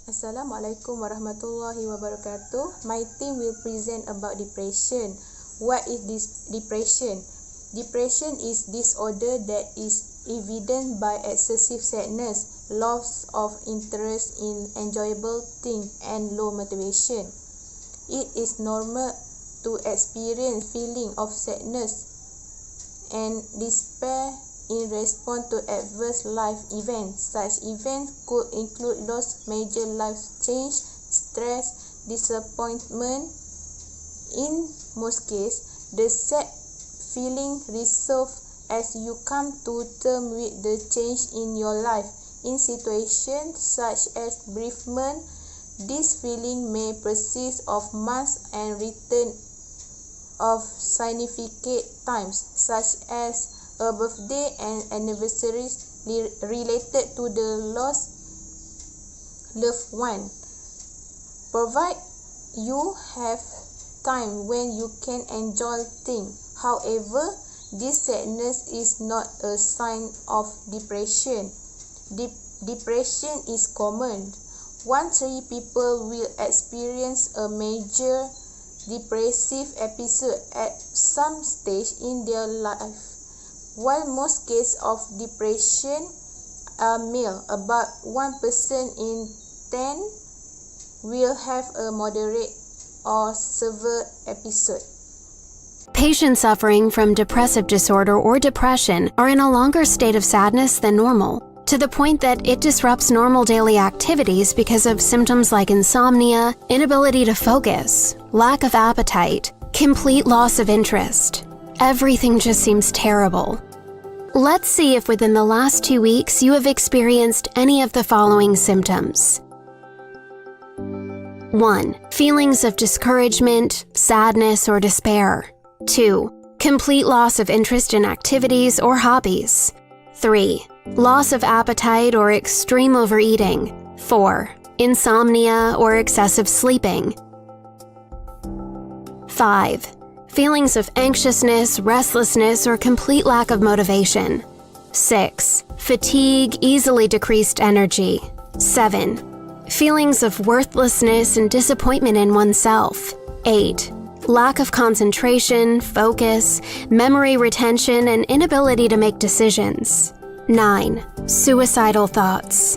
Assalamualaikum warahmatullahi wabarakatuh. My team will present about depression. What is this depression? Depression is disorder that is evident by excessive sadness, loss of interest in enjoyable things, and low motivation. It is normal to experience feeling of sadness and despair in response to adverse life events. Such events could include loss, major life change, stress, disappointment. In most cases, the sad feeling resolves as you come to terms with the change in your life. In situations such as bereavement, this feeling may persist of months and return of significant times, such as a birthday and anniversaries related to the lost loved one. Provide you have time when you can enjoy things. However, this sadness is not a sign of depression. Depression is common. 1/3 people will experience a major depressive episode at some stage in their life. While most cases of depression are male, about 1% in 10 will have a moderate or severe episode. Patients suffering from depressive disorder or depression are in a longer state of sadness than normal, to the point that it disrupts normal daily activities because of symptoms like insomnia, inability to focus, lack of appetite, complete loss of interest. Everything just seems terrible. Let's see if within the last 2 weeks you have experienced any of the following symptoms. 1. Feelings of discouragement, sadness, or despair. 2. Complete loss of interest in activities or hobbies. 3. Loss of appetite or extreme overeating. 4. Insomnia or excessive sleeping. 5. Feelings of anxiousness, restlessness, or complete lack of motivation. 6. Fatigue, easily decreased energy. 7. Feelings of worthlessness and disappointment in oneself. 8. Lack of concentration, focus, memory retention, and inability to make decisions. 9. Suicidal thoughts.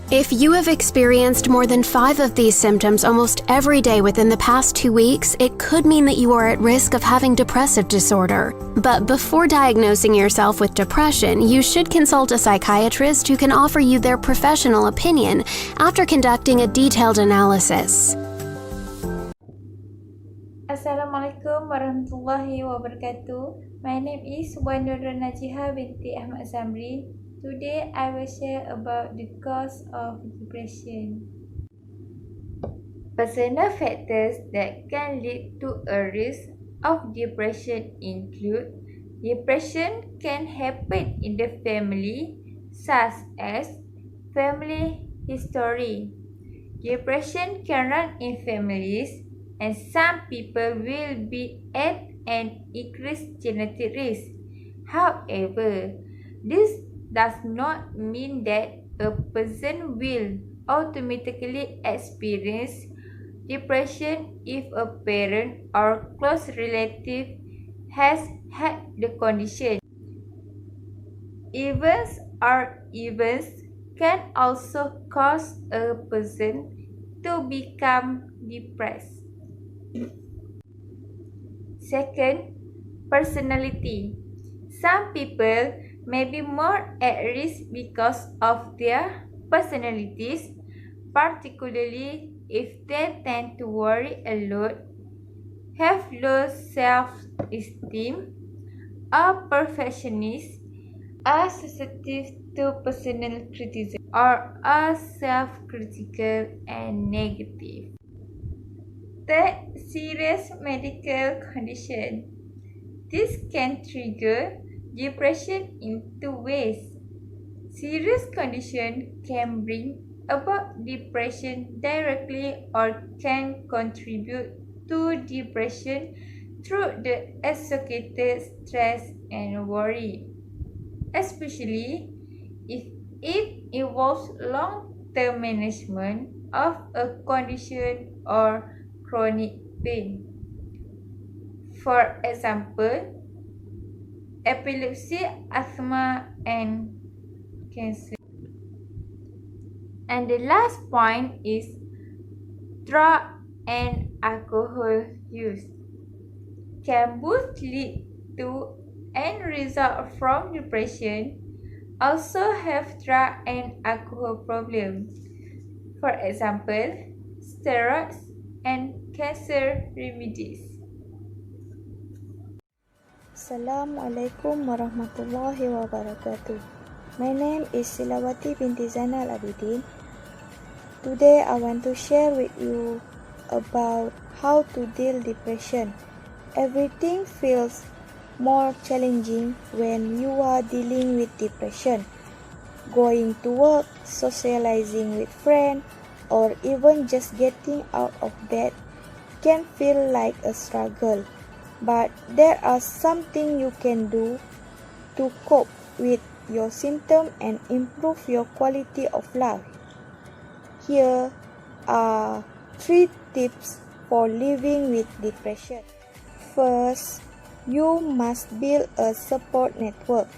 If you have experienced more than 5 of these symptoms almost every day within the past 2 weeks, it could mean that you are at risk of having depressive disorder. But before diagnosing yourself with depression, you should consult a psychiatrist who can offer you their professional opinion after conducting a detailed analysis. Assalamualaikum warahmatullahi wabarakatuh. My name is NAJIHA binti AHMAD ZAMRI. Today I will share about the cause of depression. Personal factors that can lead to a risk of depression include: depression can happen in the family, such as family history. Depression can run in families, and some people will be at an increased genetic risk. However, this does not mean that a person will automatically experience depression if a parent or close relative has had the condition. Events can also cause a person to become depressed. Second, personality. Some people may be more at risk because of their personalities, particularly if they tend to worry a lot, have low self-esteem, are perfectionists, are sensitive to personal criticism, or are self-critical and negative. Third, serious medical condition. This can trigger depression in 2 ways. Serious condition can bring about depression directly or can contribute to depression through the associated stress and worry, especially if it involves long long-term management of a condition or chronic pain. For example, epilepsy, asthma, and cancer. And the last point is drug and alcohol use can both lead to and result from depression, also have drug and alcohol problems. For example, steroids and cancer remedies. Assalamualaikum warahmatullahi wabarakatuh. My name is Silawati binti ZAINAL ABIDIN. Today I want to share with you about how to deal depression. Everything feels more challenging when you are dealing with depression. Going to work, socializing with friends, or even just getting out of bed can feel like a struggle. But there are something you can do to cope with your symptoms and improve your quality of life. Here are 3 tips for living with depression. First, you must build a support network.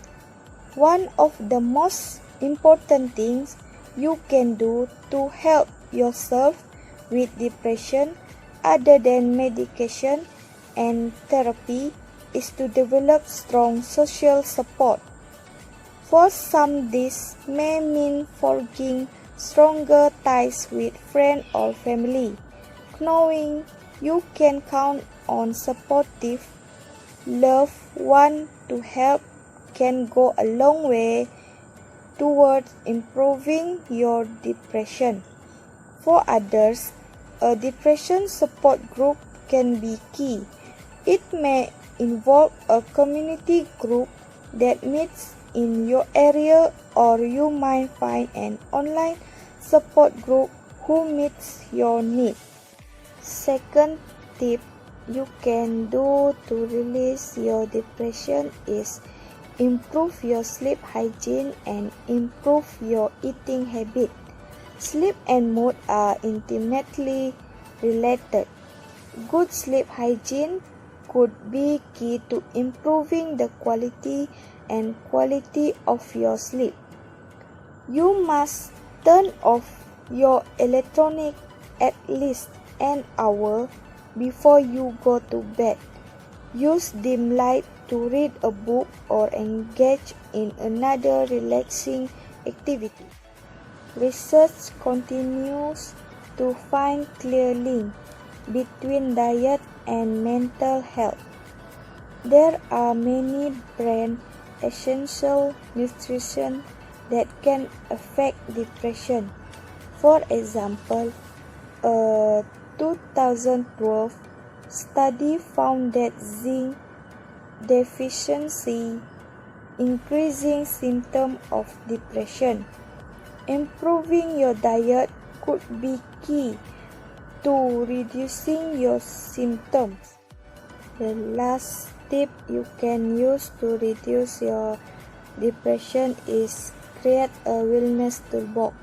One of the most important things you can do to help yourself with depression other than medication and therapy is to develop strong social support. For some, this may mean forging stronger ties with friends or family. Knowing you can count on supportive, loved ones to help can go a long way towards improving your depression. For others, a depression support group can be key. It may involve a community group that meets in your area, or you might find an online support group who meets your needs. Second tip you can do to release your depression is improve your sleep hygiene and improve your eating habit. Sleep and mood are intimately related. Good sleep hygiene could be key to improving the quality and quality of your sleep. You must turn off your electronic at least an hour before you go to bed. Use dim light to read a book or engage in another relaxing activity. Research continues to find clear link between diet and mental health. There are many brand essential nutrition that can affect depression. For example, a 2012 study found that zinc deficiency increasing symptoms of depression. Improving your diet could be key to reducing your symptoms. The last tip you can use to reduce your depression is create a wellness toolbox.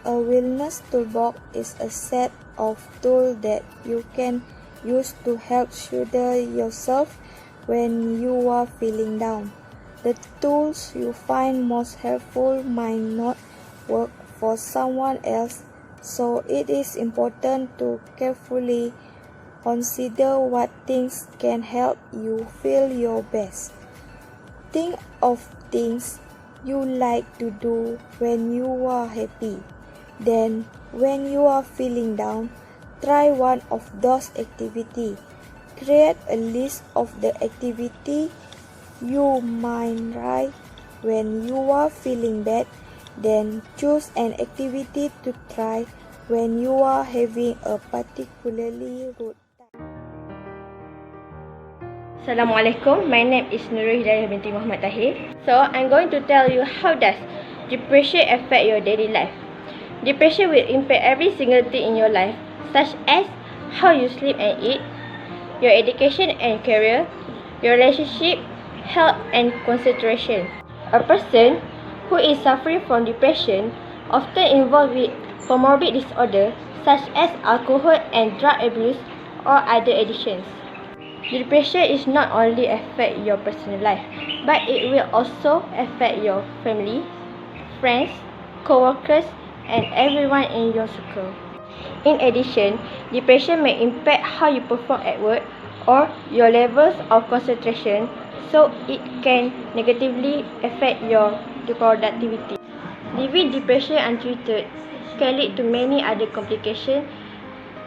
A wellness toolbox is a set of tools that you can use to help shoulder yourself when you are feeling down. The tools you find most helpful might not work for someone else, so it is important to carefully consider what things can help you feel your best. Think of things you like to do when you are happy. Then, when you are feeling down, try one of those activities. Create a list of the activity you might like when you are feeling bad. Then choose an activity to try when you are having a particularly good time. Assalamualaikum, my name is NURUL binti Muhammad TAHIR. So, I'm going to tell you how does depression affect your daily life. Depression will impact every single thing in your life, such as how you sleep and eat, your education and career, your relationship, health and concentration. A person who is suffering from depression often involved with comorbid disorder such as alcohol and drug abuse or other addictions. Depression is not only affect your personal life, but it will also affect your family, friends, co-workers, and everyone in your circle. In addition, depression may impact how you perform at work or your levels of concentration, so it can negatively affect your productivity. Living depression untreated can lead to many other complications,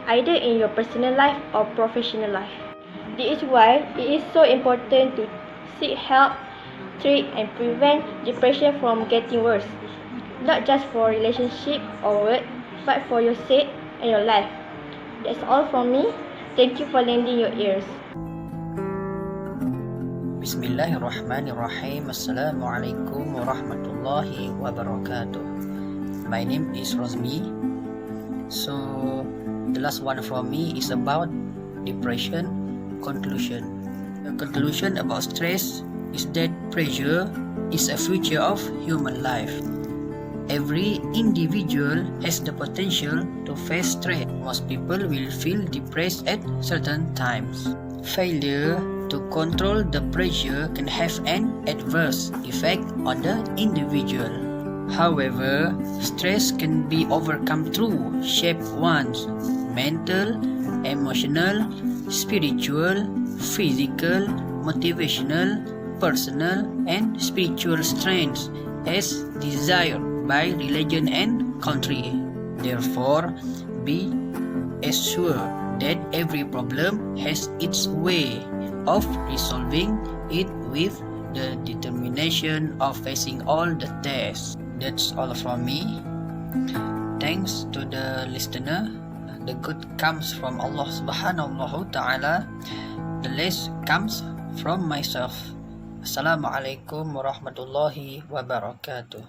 either in your personal life or professional life. This is why it is so important to seek help, treat and prevent depression from getting worse, not just for relationship or work, but for your sake and your life. That's all from me. Thank you for lending your ears. Bismillahirrahmanirrahim. Assalamualaikum warahmatullahi wabarakatuh. My name is ROZMIEE. So the last one from me is about depression. Conclusion. The conclusion about stress is that pressure is a feature of human life. Every individual has the potential to face stress. Most people will feel depressed at certain times. Failure to control the pressure can have an adverse effect on the individual. However, stress can be overcome through shape one's mental, emotional, spiritual, physical, motivational, personal, and spiritual strengths as desired by religion and country. Therefore, be assured that every problem has its way of resolving it with the determination of facing all the tests. That's all from me. Thanks to the listener. The good comes from Allah subhanahu ta'ala. The less comes from myself. Assalamualaikum warahmatullahi wabarakatuh.